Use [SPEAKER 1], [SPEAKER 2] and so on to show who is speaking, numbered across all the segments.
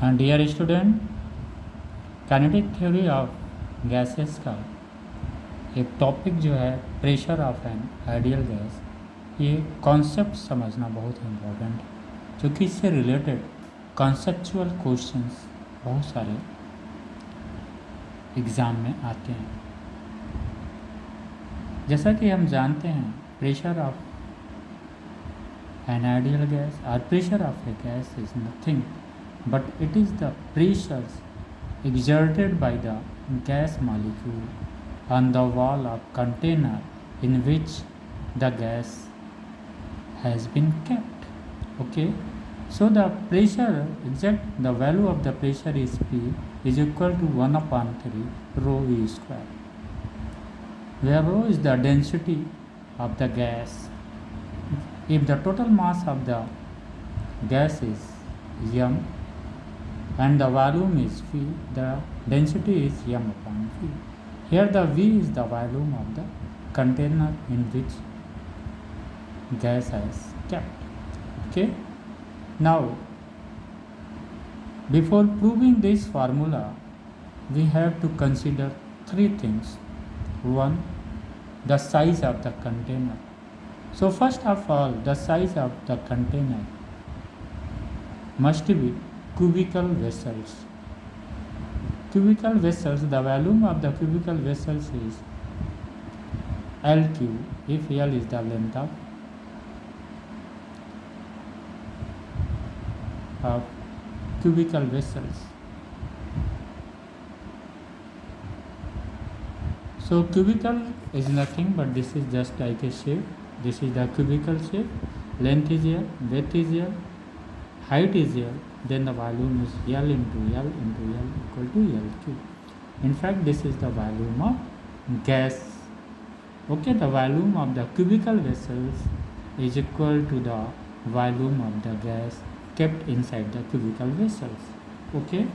[SPEAKER 1] Dear student, kinetic theory of gases का एक topic जो है pressure of an ideal gas, ये कॉन्सेप्ट समझना बहुत इम्पोर्टेंट है क्योंकि इससे रिलेटेड कॉन्सेप्चुअल क्वेश्चंस बहुत सारे एग्ज़ाम में आते हैं। जैसा कि हम जानते हैं, pressure of an ideal gas और pressure of a gas is nothing but it is the pressures exerted by the gas molecule on the wall of container in which the gas has been kept. Okay, so the pressure the value of the pressure is P is equal to 1 upon 3 rho V square, where rho is the density of the gas. If the total mass of the gas is m and the volume is V, the density is m upon V. Here the V is the volume of the container in which gas is kept. Okay. Now, before proving this formula, we have to consider three things. One, the size of the container. So first of all, the size of the container must be cubical vessels. Cubical vessels, the volume of the cubical vessels is L cube if L is the length of cubical vessels. So cubical is nothing but this is just like a shape. This is the cubical shape. Length is L, width is L, height is L, then the volume is L into L into L equal to L cube. In fact, this is the volume of gas. Okay, the volume of the cubical vessels is equal to the volume of the gas kept inside the cubical vessels. Okay,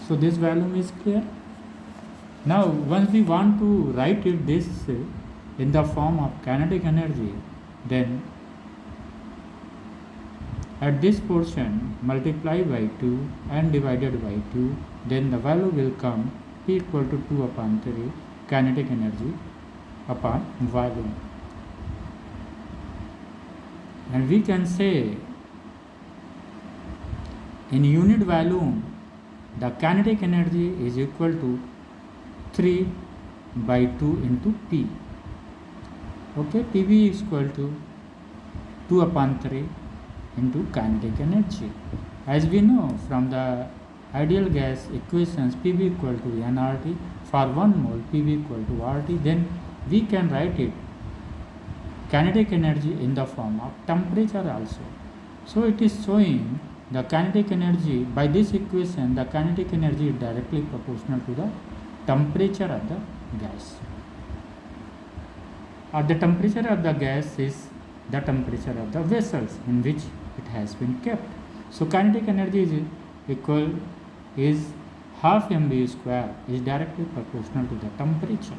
[SPEAKER 1] so this volume is clear. Now, once we want to write it this in the form of kinetic energy, then at this portion multiply by 2 and divided by 2, then the value will come P equal to 2 upon 3 kinetic energy upon volume. And we can say in unit volume the kinetic energy is equal to 3 by 2 into P. Okay, PV is equal to 2 upon 3 into kinetic energy. As we know from the ideal gas equations, PV equal to nRT, for 1 mole PV equal to RT, then we can write it kinetic energy in the form of temperature also. So it is showing the kinetic energy by this equation. The kinetic energy is directly proportional to the temperature of the gas, or the temperature of the gas is the temperature of the vessels in which it has been kept. So kinetic energy is half mv square is directly proportional to the temperature,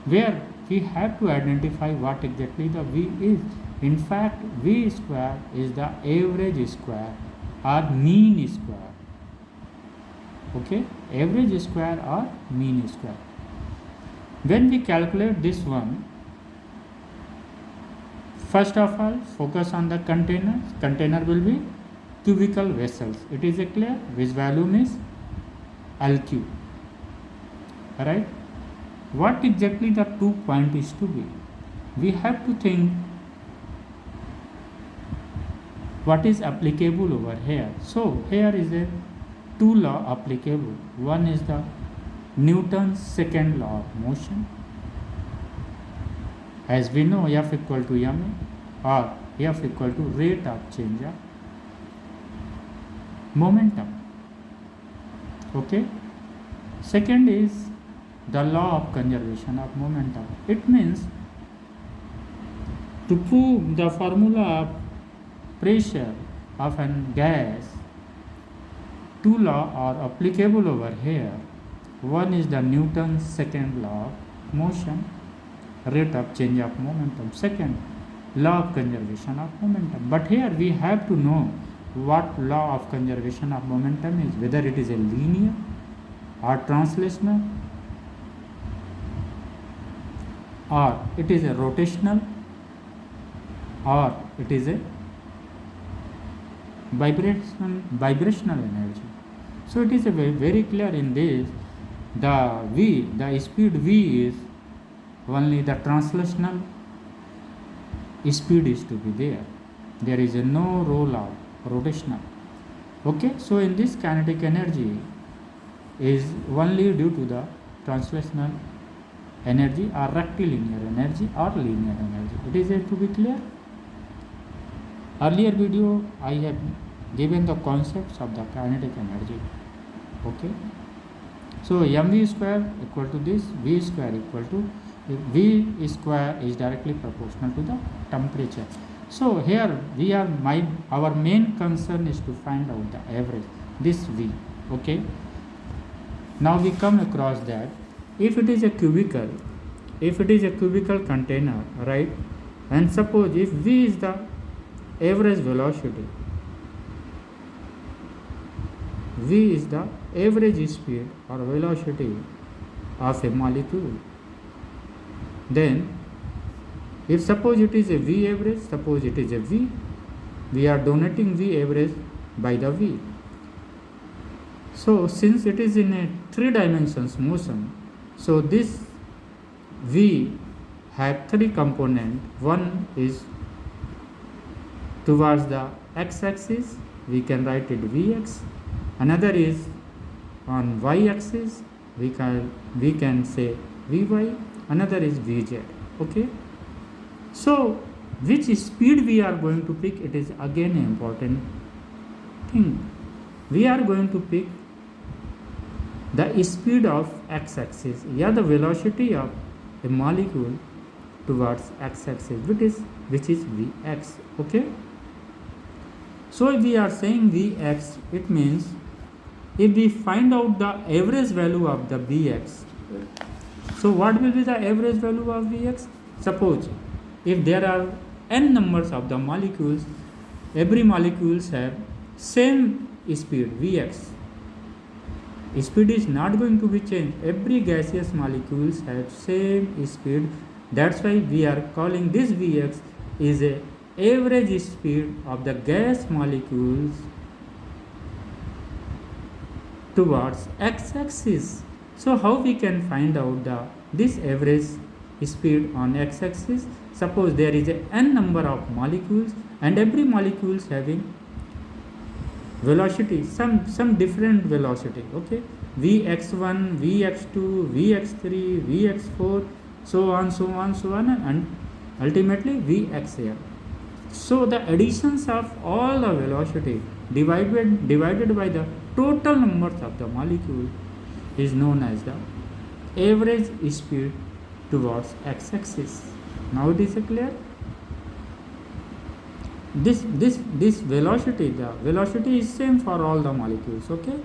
[SPEAKER 1] where we have to identify what exactly the V is. In fact, V square is the average square or mean square. Okay, average square or mean square. When we calculate this one, first of all, focus on the container. Container will be cubical vessels. It is clear which volume is L cube. Alright. What exactly the 2 point is to be? We have to think what is applicable over here. So here is a 2 law applicable. One is the Newton's second law of motion. As we know, F equal to ma, or F equal to rate of change of momentum. Okay. Second is the law of conservation of momentum. It means to prove the formula of pressure of a gas, 2 laws are applicable over here. One is the Newton's second law of motion, rate of change of momentum. Second, law of conservation of momentum. But here we have to know what law of conservation of momentum is, whether it is a linear or translational, or it is a rotational, or it is a vibrational energy. So it is a very clear in this. The speed v is only the translational speed is to be there. There is no role of rotational. Okay, so in this kinetic energy is only due to the translational energy or rectilinear energy or linear energy. It is to be clear. Earlier video I have given the concepts of the kinetic energy. Okay, so mv square equal to this, v square equal to, v square is directly proportional to the temperature. So here our main concern is to find out the average, this v. Okay, now we come across that if it is a cubical container, right, and suppose if v is the average velocity, v is the average speed or velocity of a molecule, then if suppose it is a v average, suppose it is a v, we are denoting v average by the v. So since it is in a 3 dimensions motion, so this v have 3 components. One is towards the x-axis, we can write it vx. Another is on y-axis, we can say vy. Another is vz. Okay. So which speed we are going to pick, it is again an important thing. We are going to pick the speed of x-axis, the velocity of a molecule towards x-axis, which is vx. Okay. So if we are saying vx, it means if we find out the average value of the vx, so what will be the average value of vx? Suppose if there are n numbers of the molecules, every molecules have same speed vx. Speed is not going to be changed. Every gaseous molecules have same speed. That's why we are calling this vx is a average speed of the gas molecules towards x-axis. So how we can find out this average speed on x-axis? Suppose there is a n number of molecules and every molecule is having velocity, some different velocity. Okay, vx1, vx2, vx3, vx4, so on, and ultimately vxl. So the additions of all the velocity divided by the total numbers of the molecule is known as the average speed towards x-axis. Now it is clear. This velocity, the velocity is same for all the molecules. Okay,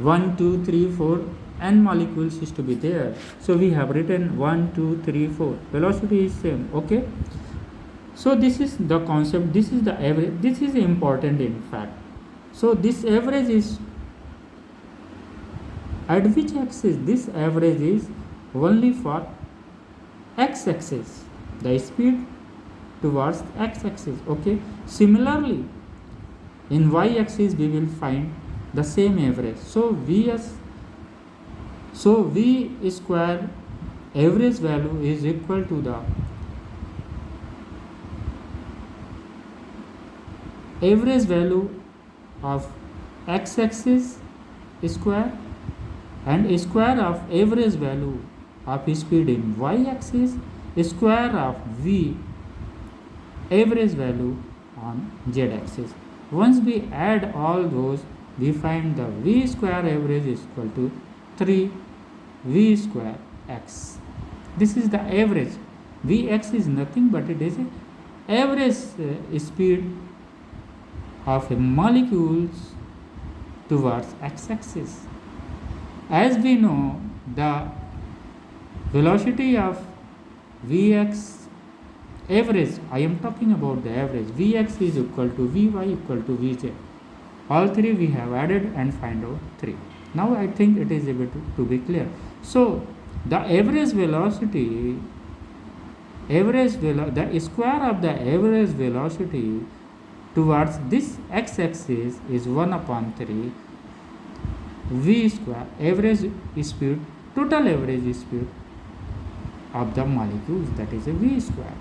[SPEAKER 1] 1, 2, 3, 4, n molecules is to be there. So we have written 1, 2, 3, 4. Velocity is same. Okay. So this is the concept. This is the average. This is important in fact. So this average is at which axis? This average is only for x-axis. The speed towards x-axis. Okay. Similarly, in y-axis we will find the same average. So v square average value is equal to the average value of x-axis square and square of average value of speed in y-axis square of v average value on z-axis. Once we add all those, we find the v square average is equal to 3 v square x. This is the average. Vx is nothing but it is an average speed of a molecules towards x-axis. As we know, the velocity of Vx average, I am talking about the average, Vx is equal to Vy equal to Vz. all three we have added and find out 3. Now I think it is able to be clear. So the average velocity, the square of the average velocity towards this x-axis is 1 upon 3 v square, average speed, total average speed of the molecules, that is a v square.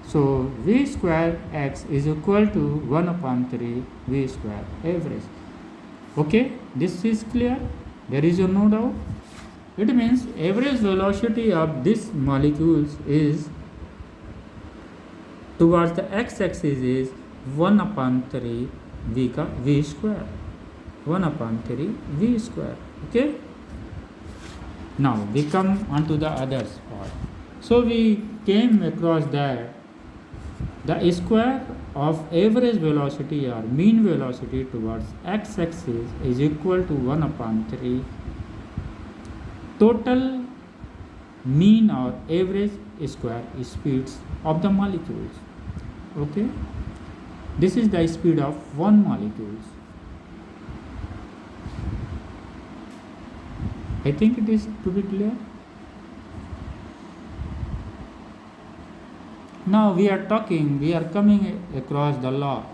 [SPEAKER 1] So v square x is equal to 1 upon 3 v square average. Okay, this is clear, there is no doubt. It means average velocity of this molecules is towards the x-axis is 1 upon 3 v square, 1 upon 3 v square. Okay, now we come on to the other part. So we came across that the square of average velocity or mean velocity towards x-axis is equal to 1 upon 3 total mean or average square speeds of the molecules. Okay, this is the speed of one molecules. I think it is to be clear. Now we are coming across the law.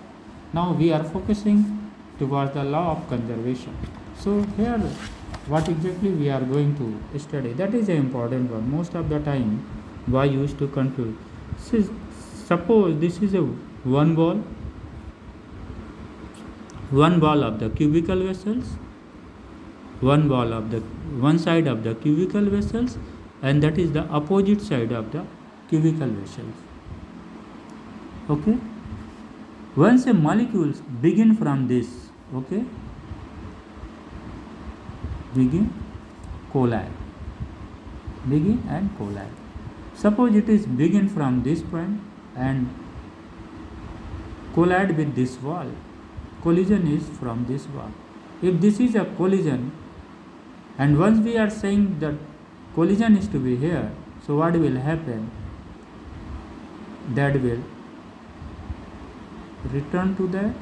[SPEAKER 1] Now we are focusing towards the law of conservation. So here what exactly we are going to study, that is an important one. Most of the time why used to confuse. Suppose this is a one ball of the cubical vessels, one side of the cubical vessels, and that is the opposite side of the cubical vessels. Okay, once a molecules begin from this, okay, begin and collide. Suppose it is begin from this point and collide with this wall. Collision is from this wall. If this is a collision, and once we are saying that collision is to be here, so what will happen? That will return to that.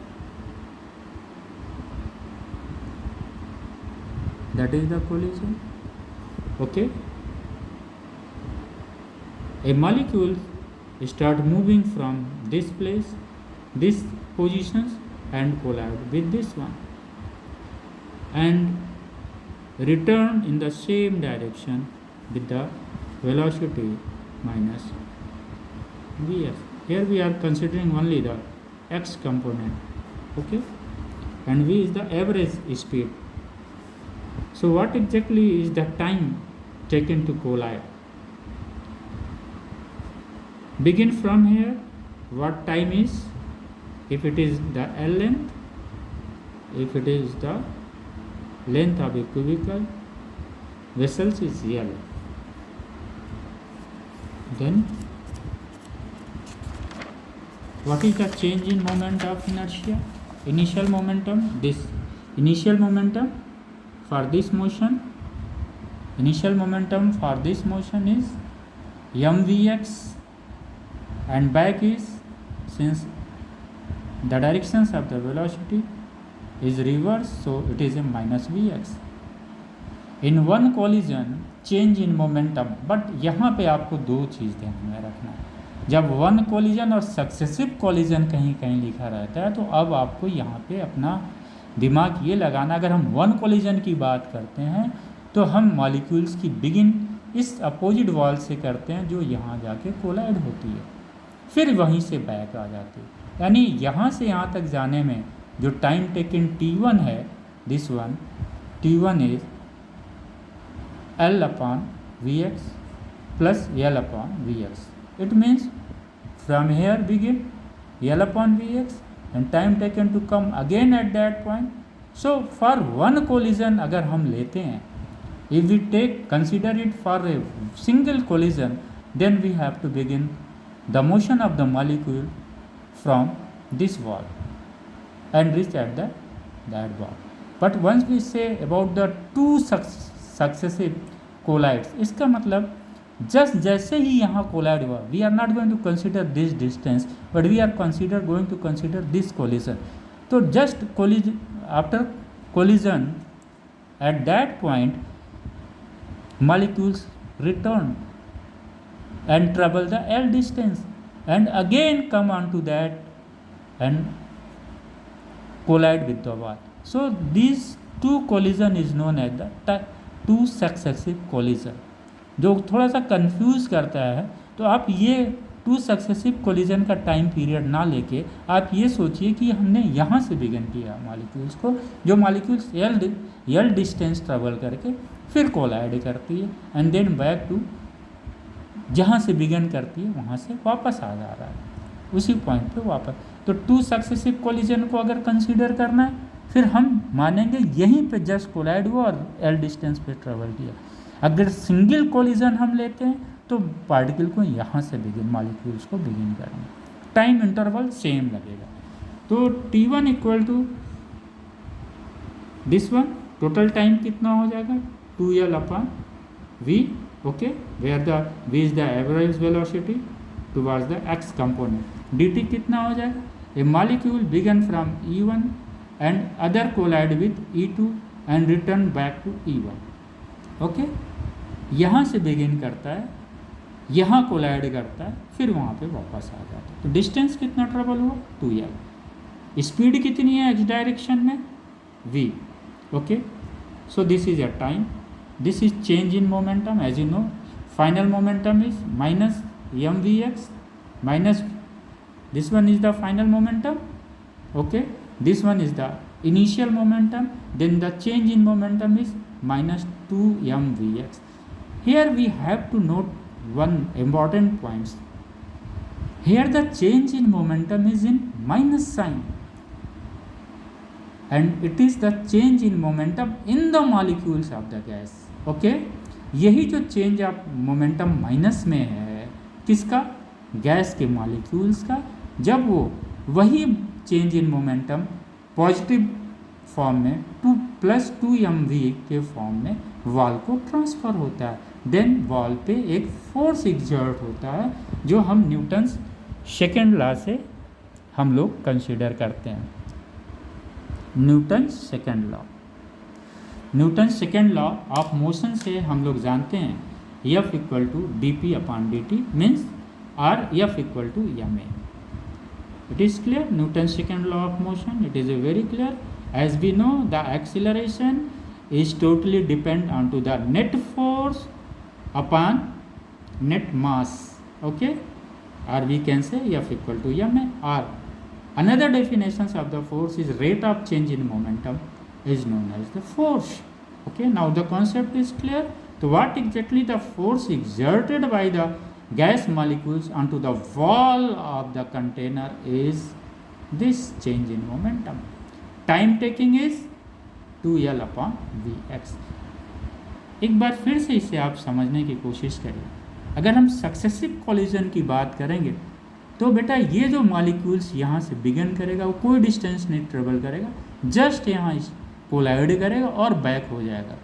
[SPEAKER 1] That is the collision. Okay, a molecule start moving from this place, this positions, and collide with this one and return in the same direction with the velocity minus vf. Here we are considering only the x component. Okay, and v is the average speed. So what exactly is the time taken to collide? Begin from here, what time is? If it is the L length, if it is the length of a cubical vessels is L. Then what is the change in moment of inertia? Initial momentum, this initial momentum for this motion, initial momentum for this motion is mvx, and back is, since the directions of the velocity is reverse, so it is a minus vx. In one collision change in momentum, but यहाँ पे आपको दो चीज़ ध्यान में रखना है. जब one collision और सक्सेसिव कोलिजन कहीं कहीं लिखा रहता है, तो अब आपको यहाँ पे अपना दिमाग ये लगाना, अगर हम वन कोलिजन की बात करते हैं तो हम मॉलिक्यूल्स की बिगिन इस अपोजिट वॉल से करते हैं जो यहाँ जाके कोलाइड होती है, फिर वहीं से बैक आ जाती है. यानी यहाँ से यहाँ तक जाने में जो टाइम टेकन t1 है, this one t1 is L upon Vx plus L upon Vx. It means from here begin L upon Vx and time taken to come again at that point. So for one collision अगर हम लेते हैं, if we consider it for a single collision, then we have to begin the motion of the molecule from this wall and reach at that wall. But once we say about the two successive collides, इसका मतलब just जैसे ही यहाँ collide हुआ, we are not going to consider this distance, but we are going to consider this collision. तो just after collision at that point molecules return and travel the L distance and again come onto that and collide with the wall. So these two collision is known as the two successive collision. जो थोड़ा सा confuse करता है, तो आप ये to successive collision का time period ना लेके आप ये सोचिए कि हमने यहाँ से बिगिन किया मॉलिक्यूल्स को, जो मॉलिक्यूल्स एल डिस्टेंस ट्रेवल करके फिर कोलाइड करती है एंड देन बैक टू जहाँ से बिगिन करती है वहाँ से वापस आ जा रहा है उसी पॉइंट पे वापस। तो टू सक्सेसिव कोलिजन को अगर कंसीडर करना है, फिर हम मानेंगे यहीं पे जस्ट कोलाइड हुआ और एल डिस्टेंस पे ट्रेवल किया। अगर सिंगल कोलिजन हम लेते हैं तो पार्टिकल को यहाँ से बिगिन मॉलिक्यूल्स को बिगिन करेंगे, टाइम इंटरवल सेम लगेगा। तो T1 equal to this one, total time कितना हो जाएगा 2L upon V, okay, where the V is the average velocity towards the x component. dt कितना हो जाएगा, a molecule began from E1 and other collide with E2 and return back to E1, okay. यहाँ से begin करता है, यहाँ collide करता है, फिर वहाँ पे वापस आ जाता है। तो डिस्टेंस कितना ट्रेवल हुआ 2L। स्पीड कितनी है x डायरेक्शन में v, okay. So this is a time, this is change in momentum. As you know final momentum is minus mvx minus this one is the final momentum, okay, this one is the initial momentum, then the change in momentum is minus 2mvx. Here we have to note one important points. Here the change in momentum is in minus sign and it is the change in momentum in the molecules of the gas, okay. यही जो change of momentum minus में है किसका, gas के molecules का, जब वो वही change in momentum positive form में 2+2mv के फॉर्म में वॉल को ट्रांसफ़र होता है, देन वॉल पे एक फोर्स एग्जर्ट होता है जो हम न्यूटन्स सेकेंड लॉ से हम लोग कंसीडर करते हैं। Newton's second law, Newton's second law of motion से हम लोग जानते हैं F equal to dp/dt means और F equal to ma। It is clear, Newton's second law of motion, it is a very clear. As we know, the acceleration is totally depend on to the net force upon net mass, okay, or we can say F equal to ma. Or another definitions of the force is rate of change in momentum is known as the force, okay. Now the concept is clear. So what exactly the force exerted by the gas molecules onto the wall of the container is this change in momentum. Time taking is 2L upon Vx. एक बार फिर से इसे आप समझने की कोशिश करिए। अगर हम सक्सेसिव कोलिजन की बात करेंगे तो बेटा ये जो मॉलिक्यूल्स यहाँ से बिगिन करेगा वो कोई डिस्टेंस नहीं ट्रेवल करेगा, जस्ट यहाँ कोलाइड करेगा और बैक हो जाएगा।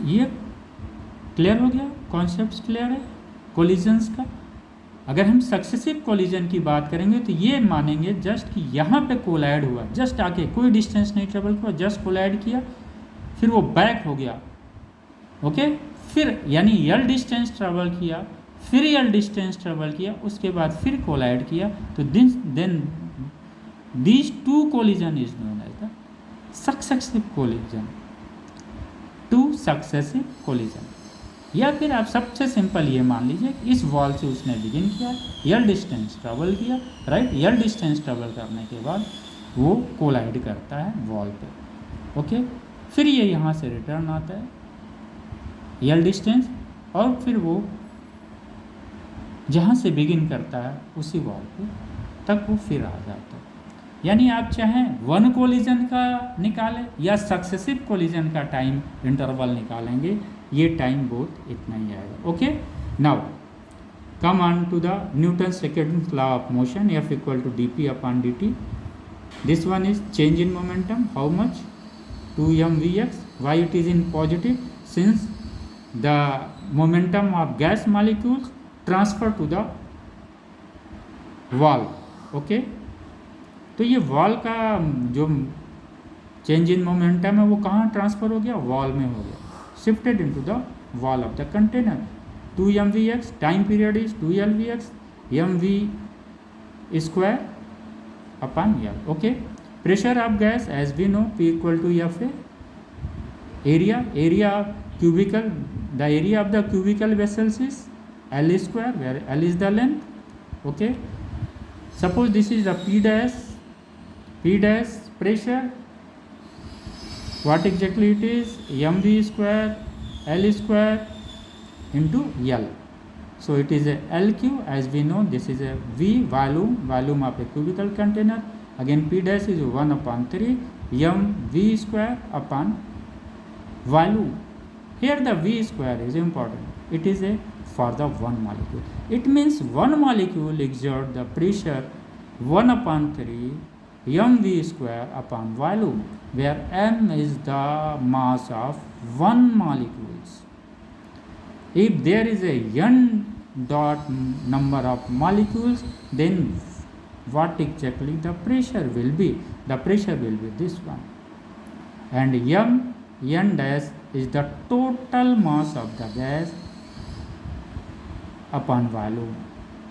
[SPEAKER 1] ये क्लियर हो गया, कॉन्सेप्ट क्लियर है कोलिजन्स का। अगर हम सक्सेसिव कोलिजन की बात करेंगे तो ये मानेंगे जस्ट कि यहाँ पे कोलाइड हुआ, जस्ट आके कोई डिस्टेंस नहीं ट्रेवल किया, जस्ट कोलाइड किया, फिर वो बैक हो गया, ओके। फिर यानी यल डिस्टेंस ट्रेवल किया, फिर यल डिस्टेंस ट्रेवल किया, उसके बाद फिर कोलाइड किया, तो then these two collision is known as the successive collision, two successive collision. या फिर आप सबसे सिंपल ये मान लीजिए इस वॉल से उसने बिगिन किया, यल डिस्टेंस ट्रेवल किया, राइट, यल डिस्टेंस ट्रेवल करने के बाद वो कोलाइड करता है वॉल पे, ओके। फिर ये यहाँ से रिटर्न आता है यल डिस्टेंस और फिर वो जहाँ से बिगिन करता है उसी वॉल पे तक वो फिर आ जाता है। यानी आप चाहें वन कोलिजन का निकालें या सक्सेसिव कोलिजन का टाइम इंटरवल निकालेंगे, ये टाइम बोथ इतना ही आएगा। Okay, now come on to the Newton's second law of motion, F equal to dp upon dt. This one is change in momentum, how much? 2mvx. Why it is in positive? Since the momentum of gas molecules transfer to the wall. Okay, तो ये wall का जो change in momentum है वो कहाँ transfer हो गया? Wall में हो गया, shifted into the wall of the container. 2mvx, time period is 2lvx, mv square upon L. Okay, pressure of gas as we know P equal to Fa. Area of cubicle, the area of the cubical vessels is L square, where L is the length. Okay, suppose this is the P dash pressure. What exactly it is? mv square L square into L. So it is a LQ, as we know this is a V, volume of a cubical container. Again P dash is 1/3 mv square upon volume. Here the V square is important. It is a for the one molecule. It means one molecule exert the pressure 1/3 mv square upon volume, where m is the mass of one molecules. If there is a n dot number of molecules, then what exactly the pressure will be? The pressure will be this one, and n dash is the total mass of the gas upon volume.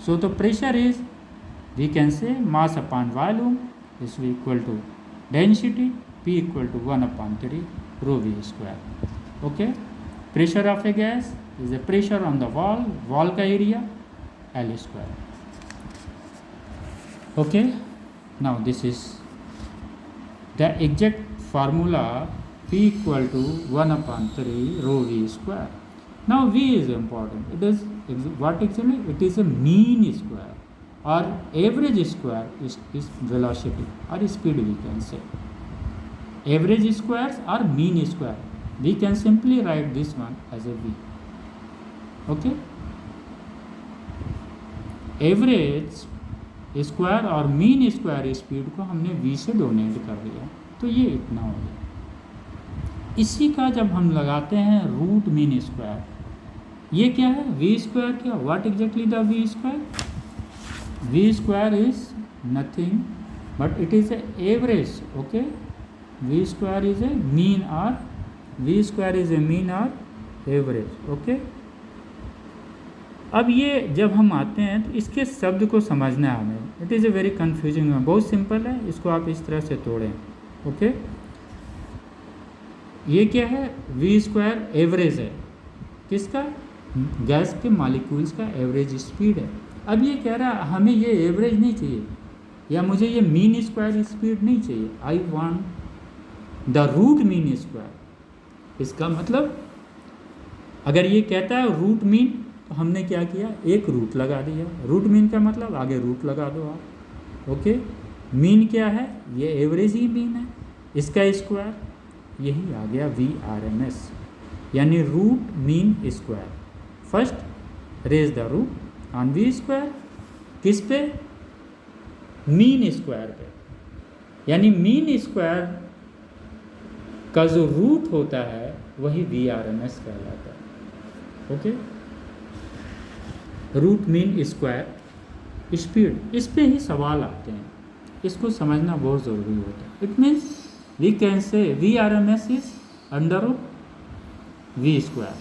[SPEAKER 1] So the pressure is, we can say, mass upon volume is equal to density, P equal to 1/3 rho V square. Okay, pressure of a gas is a pressure on the wall का area L square. Okay, now this is the exact formula, P equal to 1/3 rho V square. Now V is important. It is what actually? It is a mean square or average square is velocity or speed, we can say. Average squares or mean square. We can simply write this one as a V. Okay, average square और mean square speed को हमने v से donate कर दिया, तो ये इतना हो गया। इसी का जब हम लगाते हैं रूट मीन स्क्वायर, ये क्या है? v स्क्वायर क्या? What exactly the v square? v square is nothing but it is a average. Okay, v square is a mean और v square is a mean और एवरेज. ओके, अब ये जब हम आते हैं तो इसके शब्द को समझना है हमें. It is a very confusing, बहुत सिंपल है, इसको आप इस तरह से तोड़ें. ओके, ये क्या है? वी स्क्वायर एवरेज है किसका? गैस के मॉलिक्यूल्स का एवरेज स्पीड है. अब ये कह रहा है हमें ये एवरेज नहीं चाहिए या मुझे ये मीन स्क्वायर स्पीड नहीं चाहिए. I want the root mean square. इसका मतलब अगर ये कहता है रूट मीन, तो हमने क्या किया? एक रूट लगा दिया. रूट मीन का मतलब आगे रूट लगा दो आप. ओके, मीन क्या है? ये एवरेज ही मीन है. इसका स्क्वायर यही आ गया VRMS, यानी root mean square. First raise the root on V square. किस पे? मीन स्क्वायर पे. यानी मीन स्क्वायर का जो रूट होता है वही VRMS कहलाता है. Okay, root mean square speed, इस पे ही सवाल आते हैं, इसको समझना बहुत ज़रूरी होता है. It means we can say VRMS is under root V square,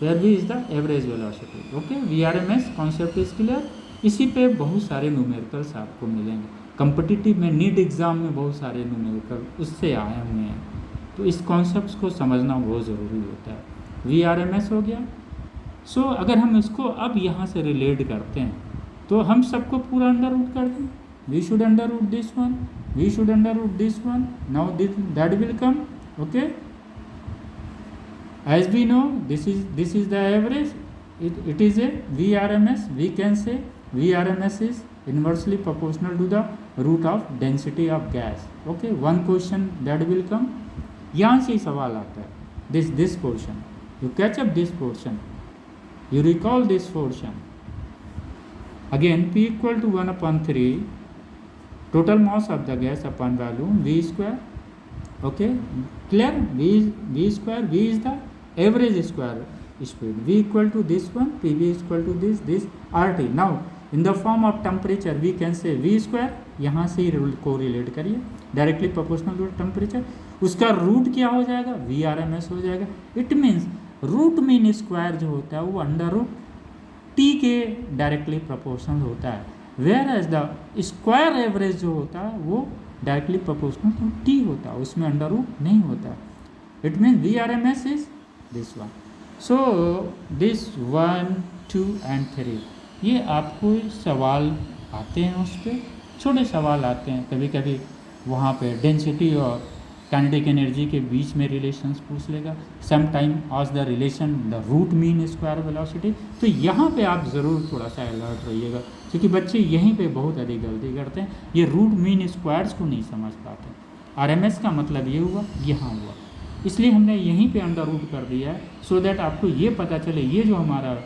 [SPEAKER 1] where V is the average velocity. Okay, VRMS concept is clear. इसी पे बहुत सारे न्यूमेरिकल्स आपको मिलेंगे. कम्पिटिटिव में नीट एग्ज़ाम में बहुत सारे न्यूमेरिकल उससे आए हुए हैं, तो इस कॉन्सेप्ट को समझना बहुत ज़रूरी होता है. VRMS हो गया. सो अगर हम इसको अब यहाँ से रिलेट करते हैं तो हम सबको पूरा अंडर रूट कर दें. We should under root this one, we should under root this one. Now that will come. Okay, as we know this is the average. it is a VRMS. We can say VRMS is inversely proportional to the root of density of gas. Okay, one question that will come. यहाँ से ही सवाल आता है. This portion you catch up, this portion you recall this portion. Again, P equal to 1 upon 3 total mass of the gas upon volume V square. Okay, clear? V square, V is the average square speed. V equal to this one, PV is equal to this RT. Now in the form of temperature we can say V square. यहाँ से ही correlate करिए, directly proportional to temperature. उसका root क्या हो जाएगा? VRMS हो जाएगा. It means root mean square जो होता है वो अंडर रूट टी के डायरेक्टली प्रोपोर्शनल होता है, whereas the square average जो होता है वो डायरेक्टली प्रोपोर्शनल टू टी होता है, उसमें अंडर रूट नहीं होता है. It means VRMS is this one. So this 1, 2 and 3 ये आपको सवाल आते हैं, उस पर छोटे सवाल आते हैं. कभी कभी वहाँ पे डेंसिटी और काइनेटिक एनर्जी के बीच में रिलेशंस पूछ लेगा. सम टाइम आज the relation the root mean square velocity. तो यहाँ पे आप ज़रूर थोड़ा सा अलर्ट रहिएगा, क्योंकि बच्चे यहीं पे बहुत अधिक गलती करते हैं. ये रूट मीन स्क्वायर्स को नहीं समझ पाते. RMS का मतलब ये हुआ, यहाँ हुआ, इसलिए हमने यहीं पे अंडर रूट कर दिया है, सो दैट आपको ये पता चले ये जो हमारा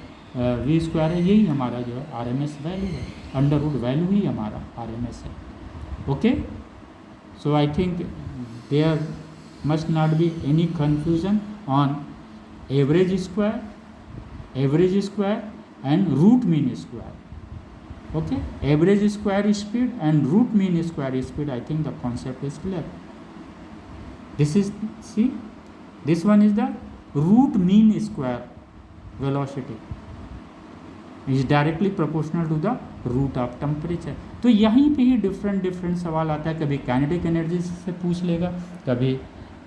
[SPEAKER 1] V स्क्वायर है यही हमारा जो है RMS वैल्यू है. अंडर रूट वैल्यू ही हमारा RMS है. Okay, so I think there must not be any confusion on average square and root mean square. Okay, average square speed and root mean square speed, I think the concept is clear. This is, see, this one is the root mean square velocity is directly proportional to the root of temperature. तो यहीं पे ही different सवाल आता है. कभी kinetic energy से पूछ लेगा, कभी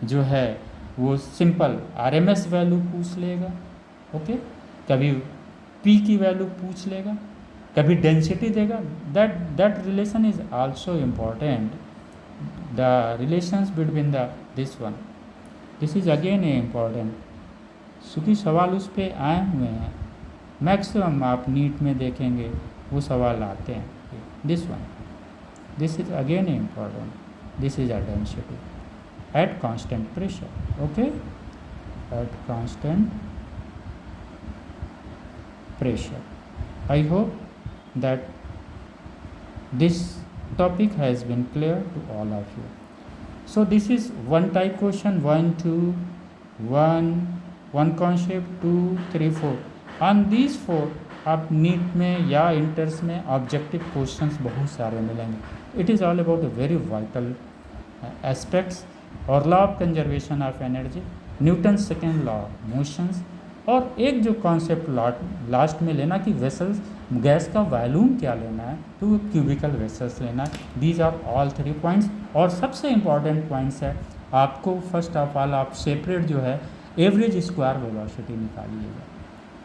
[SPEAKER 1] जो है वो सिंपल RMS वैल्यू पूछ लेगा. ओके, कभी P की वैल्यू पूछ लेगा, कभी डेंसिटी देगा. That relation is also important. The relations between the this one, this is again A important. क्योंकि सवाल उस पर आए हुए हैं, मैक्सिमम आप नीट में देखेंगे वो सवाल आते हैं. This one, this is again important. This is a density at constant pressure. Okay, at constant pressure. I hope that this topic has been clear to all of you. So this is one type question, 1, 2, 1 concept, 2, 3, 4. On these 4 आप NEET में या इंटर्स में objective questions बहुत सारे मिलेंगे. It is all about very vital aspects और law of conservation of energy, Newton second law of motions, और एक जो कॉन्सेप्ट लास्ट में लेना कि वेसल्स गैस का वॉल्यूम क्या लेना है, तो वो क्यूबिकल वेसल्स लेना है. These are all 3 points. और सबसे इम्पॉर्टेंट पॉइंट्स है आपको फर्स्ट ऑफ ऑल आप सेपरेट जो है एवरेज स्क्वायर वेलोसिटी निकालिएगा.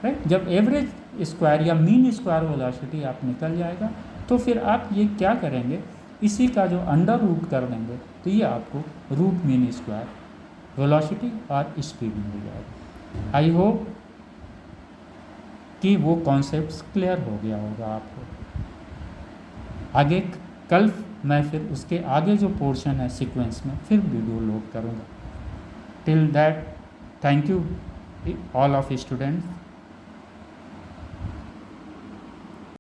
[SPEAKER 1] राइट, जब एवरेज स्क्वायर या मीन स्क्वायर वेलोसिटी आप निकल जाएगा तो फिर आप ये क्या करेंगे, इसी का जो अंडर रूट कर देंगे तो ये आपको रूट मीन स्क्वायर वेलोसिटी और स्पीड मिल जाएगा. आई होप कि वो कॉन्सेप्ट्स क्लियर हो गया होगा आपको. आगे कल मैं फिर उसके आगे जो पोर्शन है सीक्वेंस में फिर वीडियो लोड करूँगा. Till that, thank you all of students.